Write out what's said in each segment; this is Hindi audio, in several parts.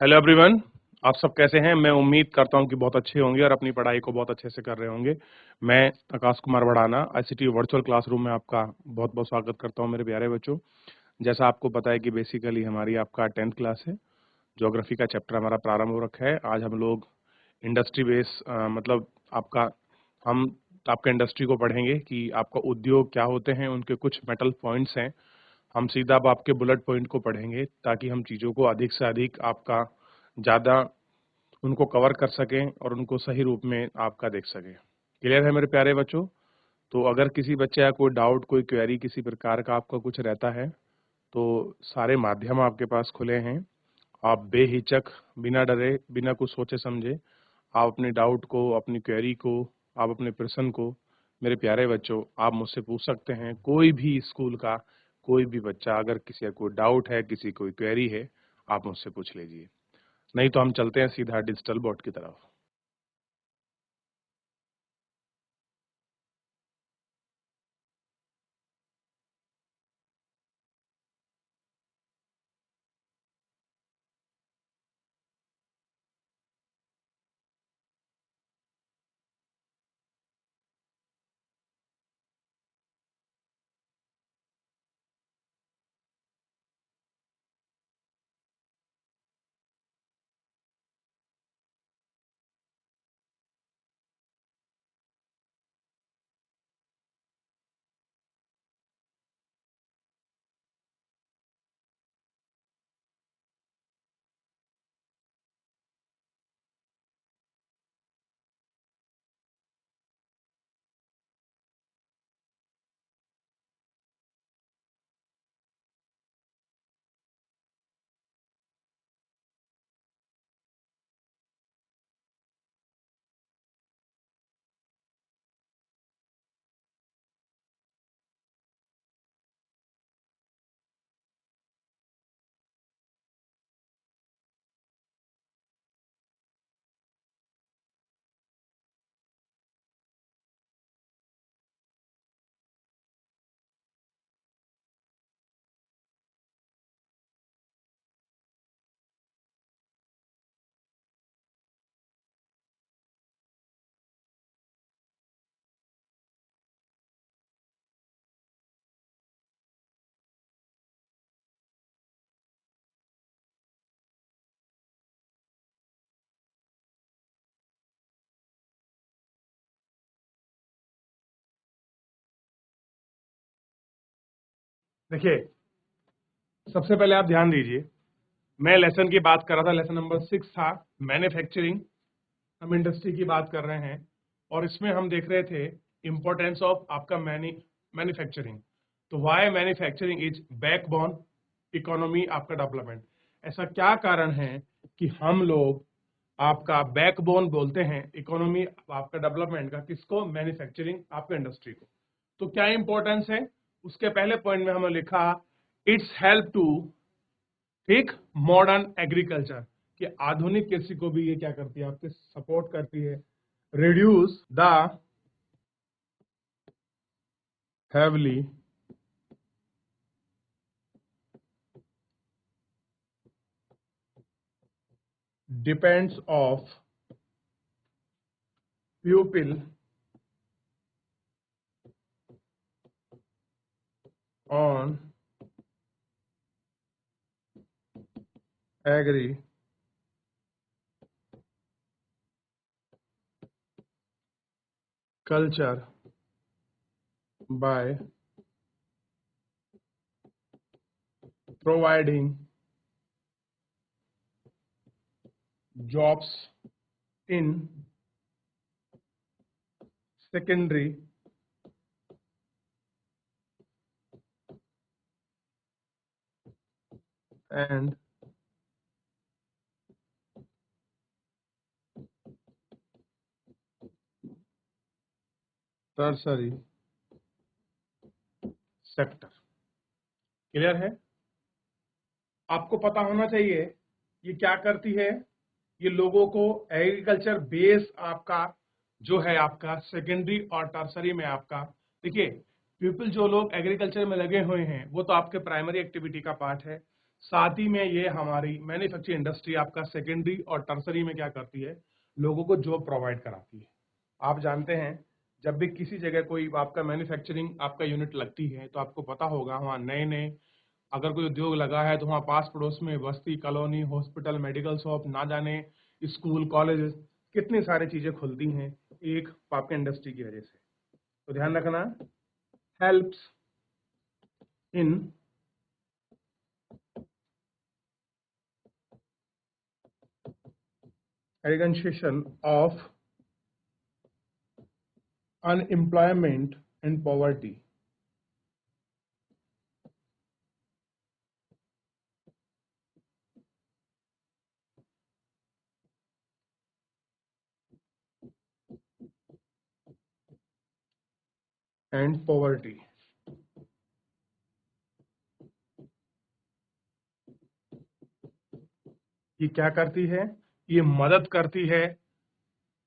Hello everyone. आप सब कैसे हैं? मैं उम्मीद करता हूं कि बहुत अच्छे होंगे और अपनी पढ़ाई को बहुत अच्छे से कर रहे होंगे। मैं Akash Kumar Bhadana ICT virtual classroom में आपका बहुत बहुत स्वागत करता हूं मेरे प्यारे बच्चों। जैसा आपको पता है कि बेसिकली हमारी आपका 10th क्लास है। ज्योग्राफी का चैप्टर हमारा प्रारंभ हो रखा है। आज हम लोग इंडस्ट्री बेस मतलब आपका हम आपका इंडस्ट्री को पढ़ेंगे कि आपका उद्योग क्या होते हैं, उनके कुछ मेटल पॉइंट्स हैं। हम सीधा अब आपके बुलेट पॉइंट को पढ़ेंगे ताकि हम चीज़ों को अधिक से अधिक आपका ज़्यादा उनको कवर कर सकें और उनको सही रूप में आपका देख सकें। क्लियर है मेरे प्यारे बच्चों? तो अगर किसी बच्चे का कोई डाउट, कोई क्वेरी किसी प्रकार का आपका कुछ रहता है तो सारे माध्यम आपके पास खुले हैं। आप बेहिचक, बिना डरे, बिना कुछ सोचे समझे आप अपने डाउट को, अपनी क्वेरी को, आप अपने प्रश्न को मेरे प्यारे बच्चों आप मुझसे पूछ सकते हैं। कोई भी स्कूल का कोई भी बच्चा अगर किसी का कोई डाउट है, किसी कोई क्वेरी है, आप मुझसे पूछ लीजिए। नहीं तो हम चलते हैं सीधा डिजिटल बोर्ड की तरफ। देखिए, सबसे पहले आप ध्यान दीजिए, मैं लेसन की बात कर रहा था। लेसन नंबर 6 था मैन्युफैक्चरिंग। हम इंडस्ट्री की बात कर रहे हैं और इसमें हम देख रहे थे इंपॉर्टेंस ऑफ आपका मैन्युफैक्चरिंग। तो why manufacturing is backbone economy आपका डेवलपमेंट। ऐसा क्या कारण है कि हम लोग आपका बैकबोन बोलते हैं इकोनॉमी आपका डेवलपमेंट का किसको? मैन्युफैक्चरिंग आपका इंडस्ट्री को। तो क्या इंपॉर्टेंस है? उसके पहले पॉइंट में हमने लिखा इट्स हेल्प टू, ठीक, मॉडर्न एग्रीकल्चर, कि आधुनिक कृषि को भी ये क्या करती है? आपके सपोर्ट करती है। Reduce the heavily depends of people on agriculture by providing jobs in secondary and tertiary sector. Clear है? आपको पता होना चाहिए ये क्या करती है। ये लोगों को एग्रीकल्चर बेस आपका जो है आपका सेकेंडरी और टर्सरी में आपका, देखिए, पीपल जो लोग एग्रीकल्चर में लगे हुए हैं वो तो आपके प्राइमरी एक्टिविटी का पार्ट है। साथ ही में ये हमारी मैन्युफैक्चरिंग इंडस्ट्री आपका सेकेंडरी और टर्सरी में क्या करती है, लोगों को जॉब प्रोवाइड कराती है। आप जानते हैं जब भी किसी जगह कोई आपका मैन्युफैक्चरिंग आपका यूनिट लगती है तो आपको पता होगा वहाँ नए नए अगर कोई उद्योग लगा है तो वहाँ पास पड़ोस में बस्ती, कॉलोनी, हॉस्पिटल, मेडिकल शॉप, ना जाने स्कूल, कॉलेज, कितनी सारी चीजें खुलती हैं एक आपके इंडस्ट्री की वजह से। तो ध्यान रखना, helps in eradication of unemployment and poverty. And poverty. ये क्या करती है, ये मदद करती है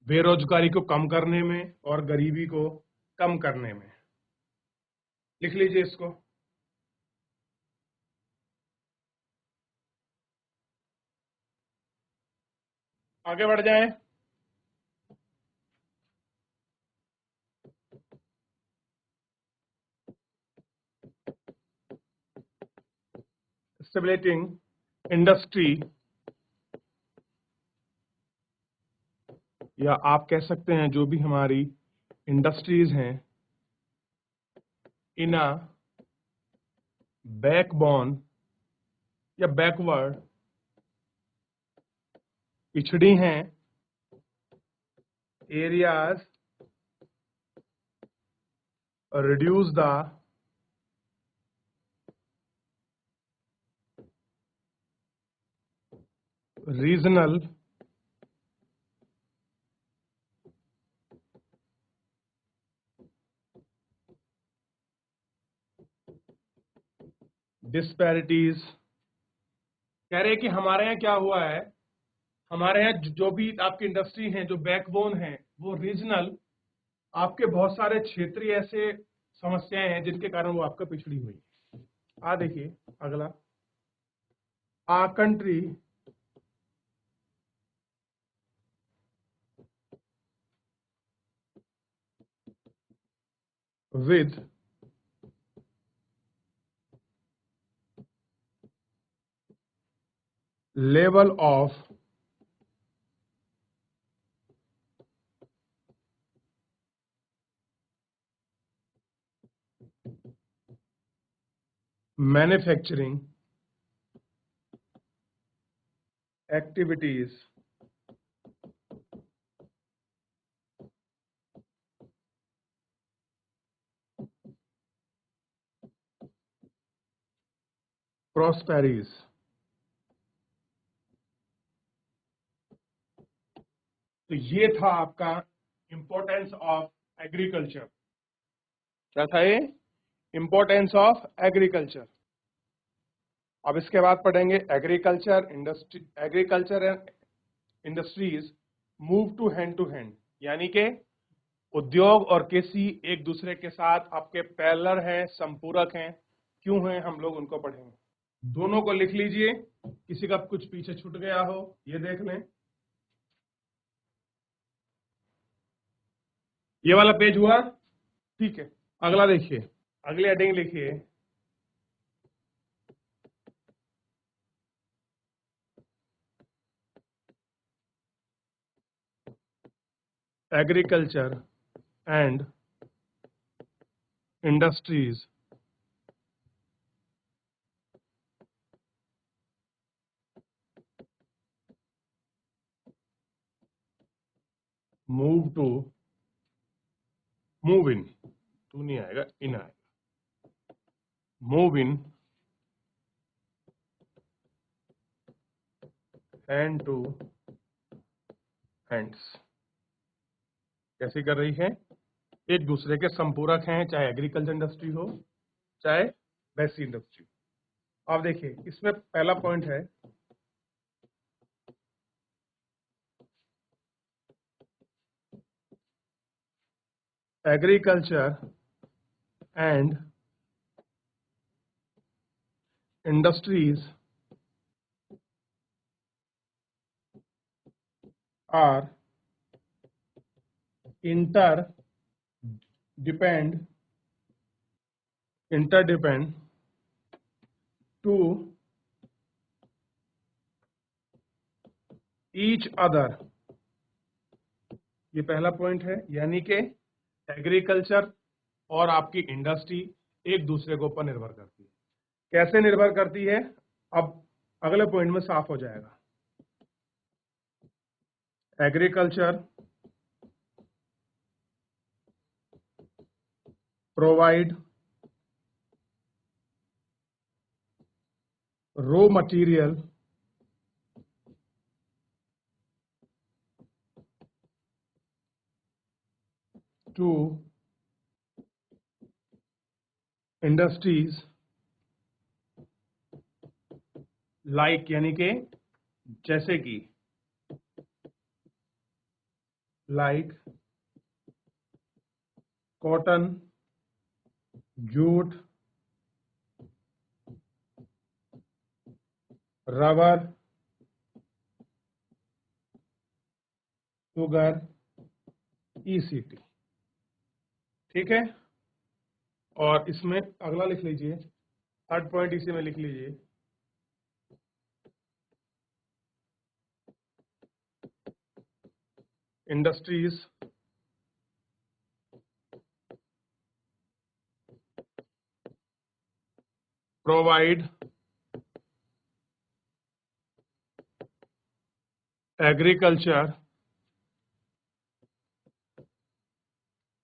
बेरोजगारी को कम करने में और गरीबी को कम करने में। लिख लीजिए इसको। आगे बढ़ जाएं। स्टेबलाइजिंग इंडस्ट्री, या आप कह सकते हैं जो भी हमारी इंडस्ट्रीज हैं, इन अ बैकबोन या बैकवर्ड, पिछड़ी हैं areas, reduce the regional disparities. कह रहे हैं कि हमारे यहाँ क्या हुआ है, हमारे यहाँ जो भी आपकी इंडस्ट्री है, जो बैकबोन है, वो रीजनल, आपके बहुत सारे क्षेत्रीय ऐसे समस्याएं हैं जिनके कारण वो आपका पिछड़ी हुई। देखिए अगला, a country with level of manufacturing activities prospers. तो ये था आपका इंपॉर्टेंस ऑफ एग्रीकल्चर। क्या था ये? Importance of agriculture. अब इसके बाद पढ़ेंगे agriculture industry, agriculture and industries move to hand, यानी कि उद्योग और कृषि एक दूसरे के साथ आपके पैरेलल हैं, संपूरक हैं। क्यों हैं, हम लोग उनको पढ़ेंगे। दोनों को लिख लीजिए, किसी का कुछ पीछे छूट गया हो ये देख लें। ये वाला पेज हुआ, ठीक है। अगला देखिए, अगले हेडिंग लिखिए, agriculture and industries move to, move in, to नहीं आएगा, इन आएगा, move in hand to hands. कैसी कर रही है, एक दूसरे के संपूरक हैं, चाहे एग्रीकल्चर इंडस्ट्री हो चाहे वैसी इंडस्ट्री। अब देखिए इसमें पहला पॉइंट है agriculture and industries are interdepend to each other। ये पहला पॉइंट है, यानी कि एग्रीकल्चर और आपकी इंडस्ट्री एक दूसरे के ऊपर निर्भर करती है। कैसे निर्भर करती है, अब अगले पॉइंट में साफ हो जाएगा। Agriculture provide raw material to industries like, यानी कि जैसे कि like cotton, jute, rubber, sugar, ईसीटी। ठीक है, और इसमें अगला लिख लीजिए, थर्ड पॉइंट इसी में लिख लीजिए। Industries provide agriculture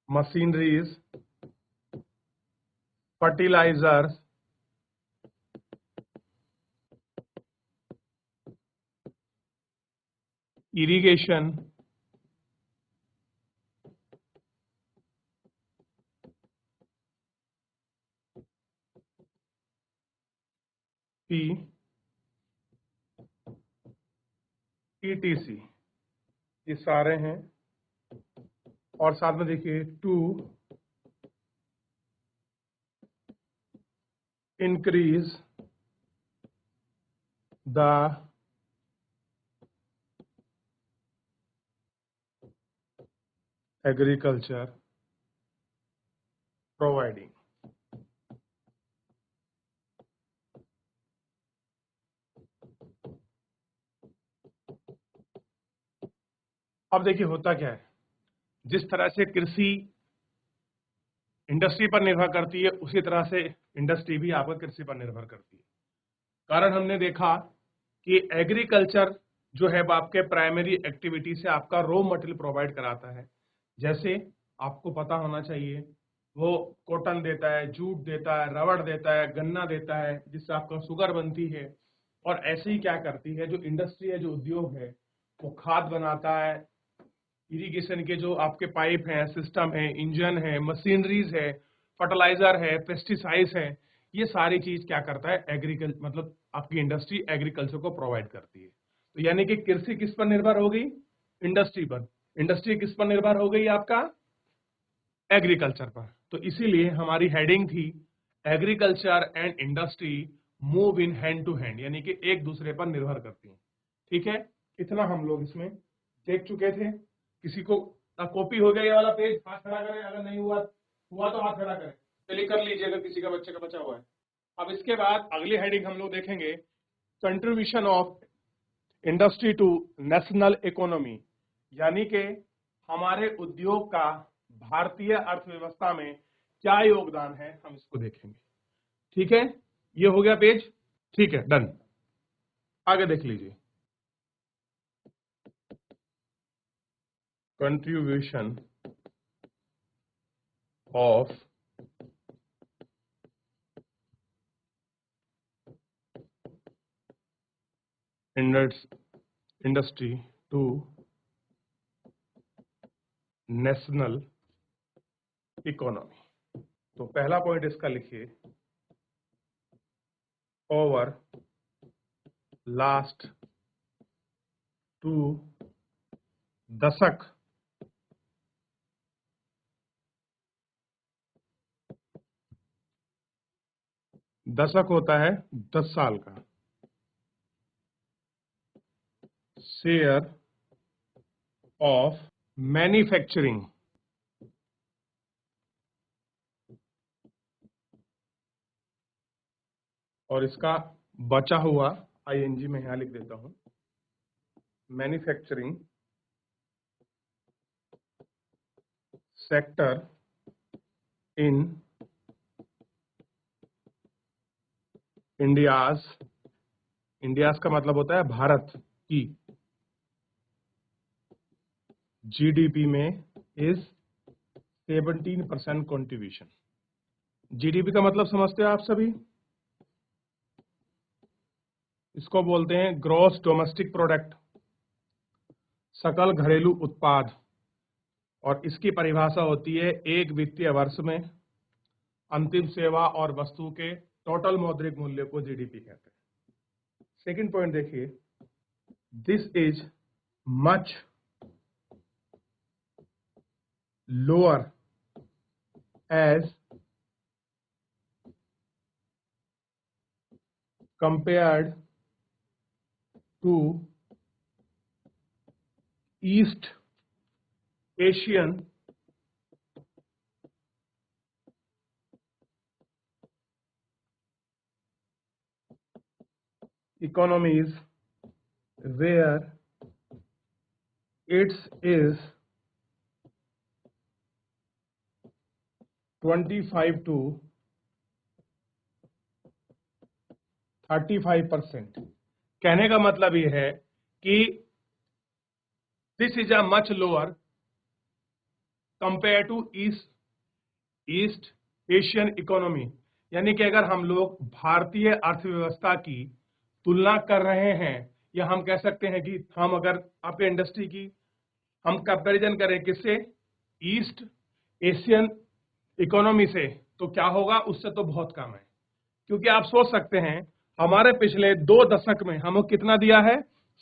machineries, fertilizers, irrigation, ETC, ये सारे हैं। और साथ में देखिए, to increase the agriculture providing. अब देखिए होता क्या है, जिस तरह से कृषि इंडस्ट्री पर निर्भर करती है, उसी तरह से इंडस्ट्री भी आपका कृषि पर निर्भर करती है। कारण हमने देखा कि एग्रीकल्चर जो है वो आपके प्राइमरी एक्टिविटी से आपका रॉ मटेरियल प्रोवाइड कराता है। जैसे आपको पता होना चाहिए, वो कॉटन देता है, जूट देता है, रबड़ देता है, गन्ना देता है, जिससे आपका शुगर बनती है। और ऐसे ही क्या करती है, जो इंडस्ट्री है, जो उद्योग है, वो खाद बनाता है, इरिगेशन के जो आपके पाइप हैं, सिस्टम है, इंजन है, मशीनरीज है, फर्टिलाइजर है, पेस्टिसाइड्स है, ये सारी चीज क्या करता है, एग्रीकल्चर मतलब आपकी इंडस्ट्री एग्रीकल्चर को प्रोवाइड करती है। तो यानी कि कृषि किस पर निर्भर हो गई, इंडस्ट्री पर। इंडस्ट्री किस पर निर्भर हो गई, आपका एग्रीकल्चर पर। तो इसीलिए हमारी हेडिंग थी agriculture and industry move in hand to hand, यानी कि एक दूसरे पर निर्भर करती हैं। ठीक है, इतना हम लोग इसमें देख चुके थे। किसी को कॉपी हो गया ये वाला पेज, हाथ खड़ा करें, अगर नहीं हुआ हुआ तो हाथ खड़ा करें, चलिए कर लीजिए अगर किसी का बच्चे का बचा हुआ है। अब इसके बाद अगली हेडिंग हम लोग देखेंगे contribution of industry to national economy, यानी कि हमारे उद्योग का भारतीय अर्थव्यवस्था में क्या योगदान है, हम इसको देखेंगे। ठीक है, ये हो गया पेज। ठीक है, डन। आगे देख लीजिए, contribution of industry to national economy. तो पहला पॉइंट इसका लिखिए, ओवर लास्ट 2 दशक दशक होता है 10 साल का, शेयर ऑफ मैन्युफैक्चरिंग और इसका बचा हुआ आईएनजी में यहां लिख देता हूं, manufacturing sector in India's, India's का मतलब होता है भारत की, जीडीपी में इज 17% कंट्रीब्यूशन। जीडीपी का मतलब समझते हो आप सभी? इसको बोलते हैं ग्रॉस डोमेस्टिक प्रोडक्ट, सकल घरेलू उत्पाद, और इसकी परिभाषा होती है एक वित्तीय वर्ष में अंतिम सेवा और वस्तु के टोटल मौद्रिक मूल्य को जीडीपी कहते हैं। सेकंड पॉइंट देखिए, this is much lower as compared to East Asian economies where its is 25 to 35%। कहने का मतलब ये है कि this is a much lower compare to East Asian economy, यानी कि अगर हम लोग भारतीय अर्थव्यवस्था की तुलना कर रहे हैं, या हम कह सकते हैं कि हम अगर आपके इंडस्ट्री की हम कंपैरिजन करें किससे, ईस्ट एशियन इकोनॉमी से, तो क्या होगा, उससे तो बहुत कम है। क्योंकि आप सोच सकते हैं हमारे पिछले 2 दशक में हमें कितना दिया है,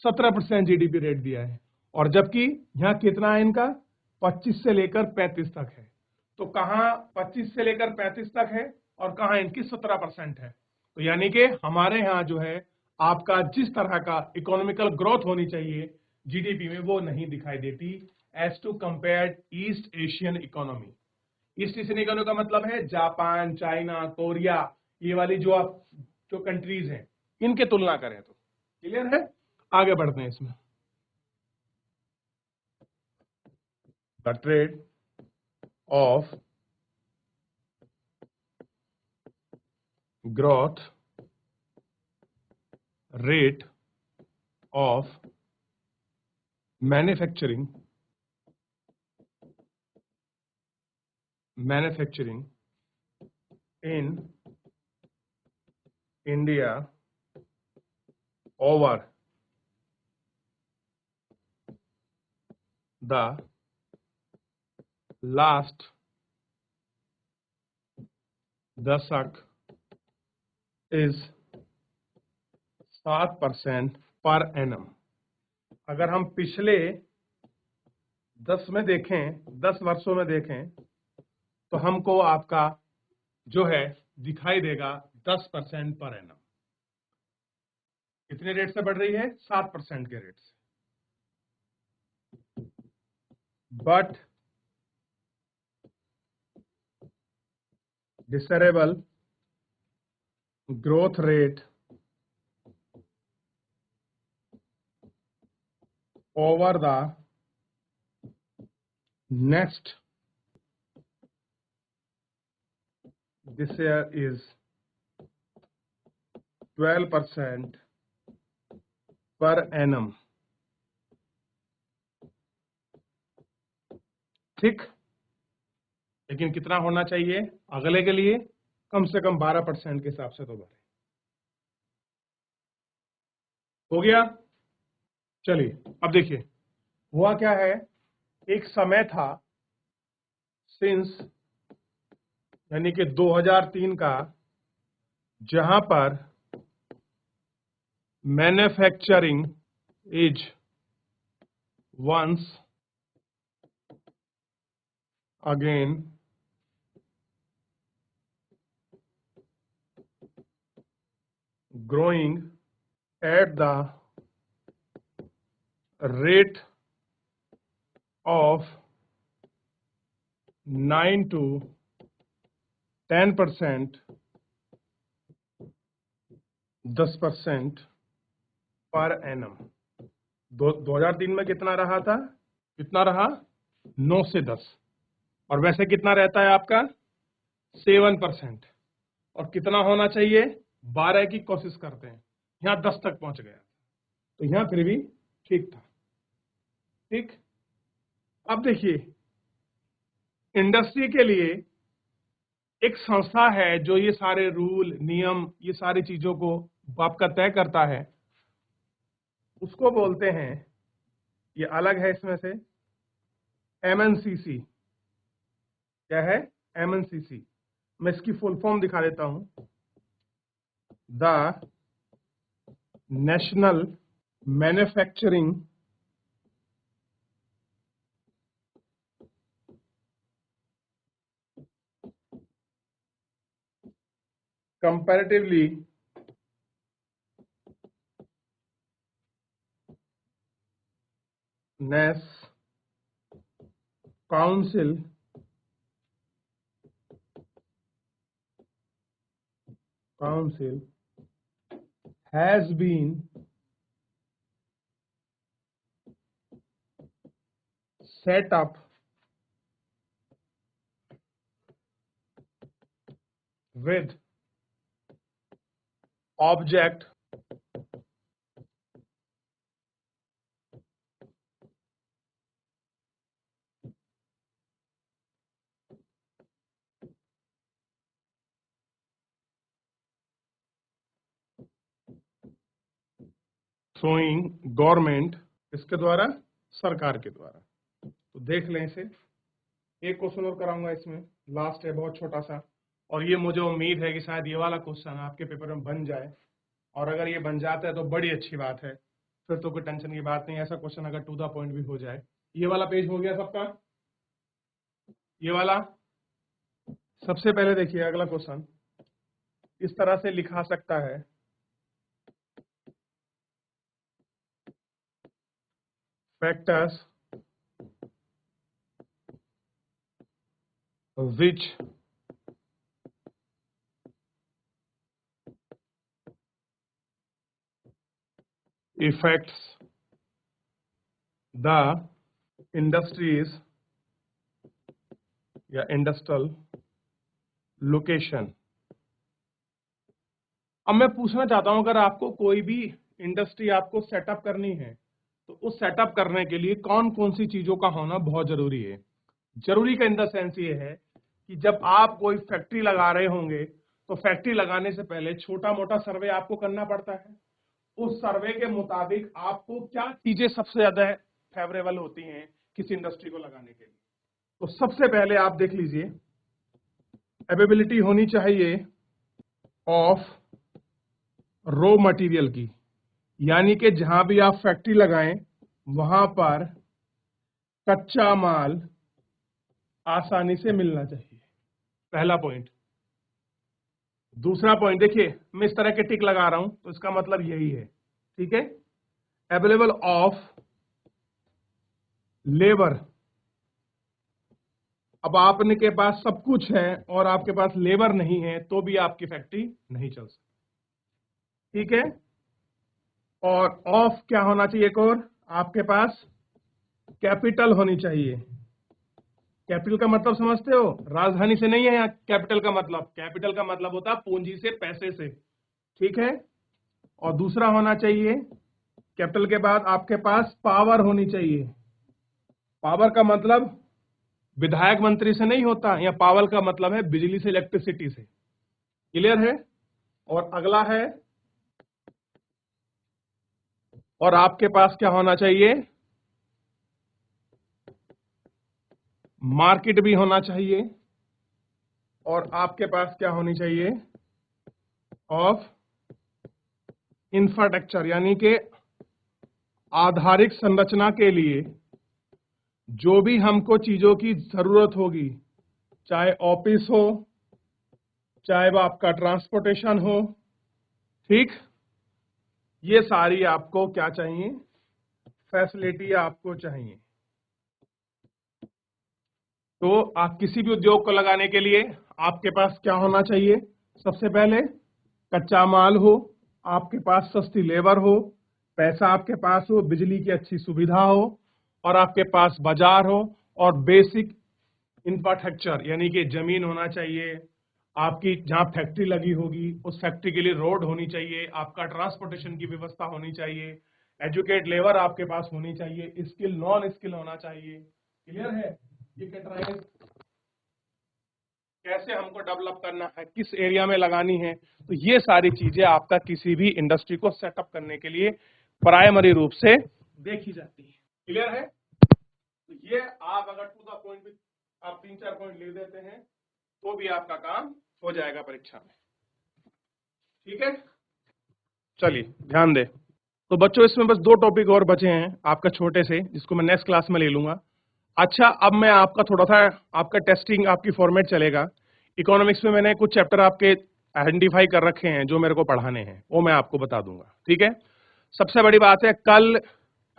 17% जीडीपी रेट दिया है, और जबकि यहाँ कितना है इनका, 25 से लेकर 35 तक है। तो कहाँ 25 से लेकर 35 तक है और कहाँ इनकी 17% है। तो यानी कि हमारे यहाँ जो है आपका जिस तरह का इकोनॉमिकल ग्रोथ होनी चाहिए जीडीपी में, वो नहीं दिखाई देती as to compare East Asian economy. East Asian economy का मतलब है जापान, चाइना, कोरिया, ये वाली जो आप जो कंट्रीज हैं इनके तुलना करें तो। क्लियर है? आगे बढ़ते हैं इसमें। The trade off growth rate of manufacturing in India over the last दशक इज 7% पर एनम। अगर हम पिछले 10 में देखें, 10 वर्षों में देखें, तो हमको आपका जो है दिखाई देगा 10% पर एनम। कितने रेट से बढ़ रही है? 7% के रेट से। But desirable growth rate over the next this year is 12% per annum. ठीक, लेकिन कितना होना चाहिए अगले के लिए? कम से कम 12% के हिसाब से तो बढ़े। हो गया? चलिए अब देखिए हुआ क्या है। एक समय था सिंस यानी कि 2003 का, जहां पर manufacturing is once again growing at the rate of 9 to 10%, 10% per annum. 2003 में कितना रहा था? कितना रहा? 9 से 10। और वैसे कितना रहता है आपका? 7%। और कितना होना चाहिए? 12 की कोशिश करते हैं, यहां 10 तक पहुंच गया, तो यहां फिर भी ठीक था। ठीक, अब देखिए, इंडस्ट्री के लिए एक संस्था है जो ये सारे रूल नियम, ये सारी चीजों को आपका तय करता है, उसको बोलते हैं, ये अलग है इसमें से, एमएनसीसी। क्या है? एमएनसीसी। मैं इसकी फुल फॉर्म दिखा देता हूं, the national manufacturing competitiveness council has been set up with object showing government, इसके द्वारा, सरकार के द्वारा। तो देख लें इसे, एक क्वेश्चन और कराऊंगा इसमें, लास्ट है, बहुत छोटा सा, और ये मुझे उम्मीद है कि शायद ये वाला क्वेश्चन आपके पेपर में बन जाए, और अगर ये बन जाता है तो बड़ी अच्छी बात है, फिर तो कोई टेंशन की बात नहीं। ऐसा क्वेश्चन अगर टू द पॉइंट भी हो जाए। ये वाला पेज हो गया सबका, ये वाला। सबसे पहले देखिए, अगला क्वेश्चन इस तरह से लिखा सकता है, factors which affects the industries या इंडस्ट्रियल लोकेशन। अब मैं पूछना चाहता हूं, अगर आपको कोई भी इंडस्ट्री आपको सेटअप करनी है, तो उस सेटअप करने के लिए कौन कौन सी चीजों का होना बहुत जरूरी है। जरूरी का इन द सेंस ये है कि जब आप कोई फैक्ट्री लगा रहे होंगे, तो फैक्ट्री लगाने से पहले छोटा मोटा सर्वे आपको करना पड़ता है। उस सर्वे के मुताबिक आपको क्या चीजें सबसे ज्यादा फेवरेबल होती हैं किसी इंडस्ट्री को लगाने के लिए। तो सबसे पहले आप देख लीजिए, अवेलेबिलिटी होनी चाहिए ऑफ रॉ मटेरियल की, यानी कि जहां भी आप फैक्ट्री लगाएं वहां पर कच्चा माल आसानी से मिलना चाहिए, पहला पॉइंट। दूसरा पॉइंट देखिए, मैं इस तरह के टिक लगा रहा हूं, तो इसका मतलब यही है, ठीक है। Available of labour. अब आपने के पास सब कुछ है और आपके पास लेबर नहीं है, तो भी आपकी फैक्ट्री नहीं चल सकती, ठीक है। और ऑफ क्या होना चाहिए, एक और आपके पास कैपिटल होनी चाहिए। कैपिटल का मतलब समझते हो, राजधानी से नहीं है यहाँ कैपिटल का मतलब। कैपिटल का मतलब होता है पूंजी से, पैसे से, ठीक है। और दूसरा होना चाहिए, कैपिटल के बाद आपके पास पावर होनी चाहिए। पावर का मतलब विधायक मंत्री से नहीं होता, या पावर का मतलब है बिजली से, इलेक्ट्रिसिटी से, क्लियर है। और अगला है, और आपके पास क्या होना चाहिए, मार्केट भी होना चाहिए। और आपके पास क्या होनी चाहिए, ऑफ इंफ्रास्ट्रक्चर, यानी कि आधारिक संरचना के लिए जो भी हमको चीजों की जरूरत होगी, चाहे ऑफिस हो, चाहे वो आपका ट्रांसपोर्टेशन हो, ठीक, ये सारी आपको क्या चाहिए, फैसिलिटी आपको चाहिए। तो आप किसी भी उद्योग को लगाने के लिए आपके पास क्या होना चाहिए? सबसे पहले कच्चा माल हो, आपके पास सस्ती लेबर हो, पैसा आपके पास हो, बिजली की अच्छी सुविधा हो और आपके पास बाजार हो और बेसिक इंफ्रास्ट्रक्चर यानी कि जमीन होना चाहिए। आपकी जहां फैक्ट्री लगी होगी उस फैक्ट्री के लिए रोड होनी चाहिए, आपका ट्रांसपोर्टेशन की व्यवस्था होनी चाहिए, एजुकेट लेबर आपके पास होनी चाहिए, स्किल नॉन स्किल होना चाहिए। क्लियर है? ये कैटेगराइज कैसे हमको डेवलप करना है, किस एरिया में लगानी है, तो ये सारी चीजें आपका किसी भी इंडस्ट्री को सेटअप करने के लिए प्राइमरी रूप से देखी जाती है। क्लियर है? तो ये आप अगर टू द पॉइंट भी आप 3-4 पॉइंट लिख देते हैं तो भी आपका काम हो जाएगा परीक्षा में। ठीक है, चलिए ध्यान दे। तो बच्चों इसमें बस 2 टॉपिक और बचे हैं आपका छोटे से, जिसको मैं नेक्स्ट क्लास में ले लूंगा। अच्छा, अब मैं आपका थोड़ा सा आपका टेस्टिंग आपकी फॉर्मेट चलेगा। इकोनॉमिक्स में मैंने कुछ चैप्टर आपके आइडेंटिफाई कर रखे हैं जो मेरे को पढ़ाने हैं, वो मैं आपको बता दूंगा। ठीक है, सबसे बड़ी बात है कल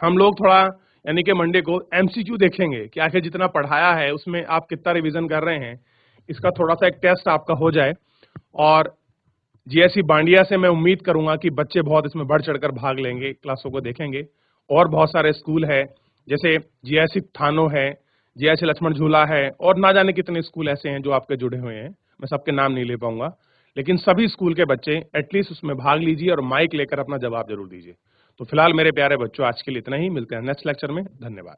हम लोग थोड़ा यानी कि मंडे को एमसीक्यू देखेंगे कि आखिर जितना पढ़ाया है उसमें आप कितना रिवीजन कर रहे हैं, इसका थोड़ा सा एक टेस्ट आपका हो जाए। और जीएससी बांडिया से मैं उम्मीद करूंगा कि बच्चे बहुत इसमें बढ़ चढ़कर भाग लेंगे, क्लासों को देखेंगे। और बहुत सारे स्कूल है जैसे जीएससी थानो है, जीएससी लक्ष्मण झूला है और ना जाने कितने स्कूल ऐसे हैं जो आपके जुड़े हुए हैं। मैं सबके नाम नहीं ले पाऊंगा, लेकिन सभी स्कूल के बच्चे एटलीस्ट उसमें भाग लीजिए और माइक लेकर अपना जवाब जरूर दीजिए। तो फिलहाल मेरे प्यारे बच्चों आज के लिए इतना ही, मिलते हैं नेक्स्ट लेक्चर में। धन्यवाद।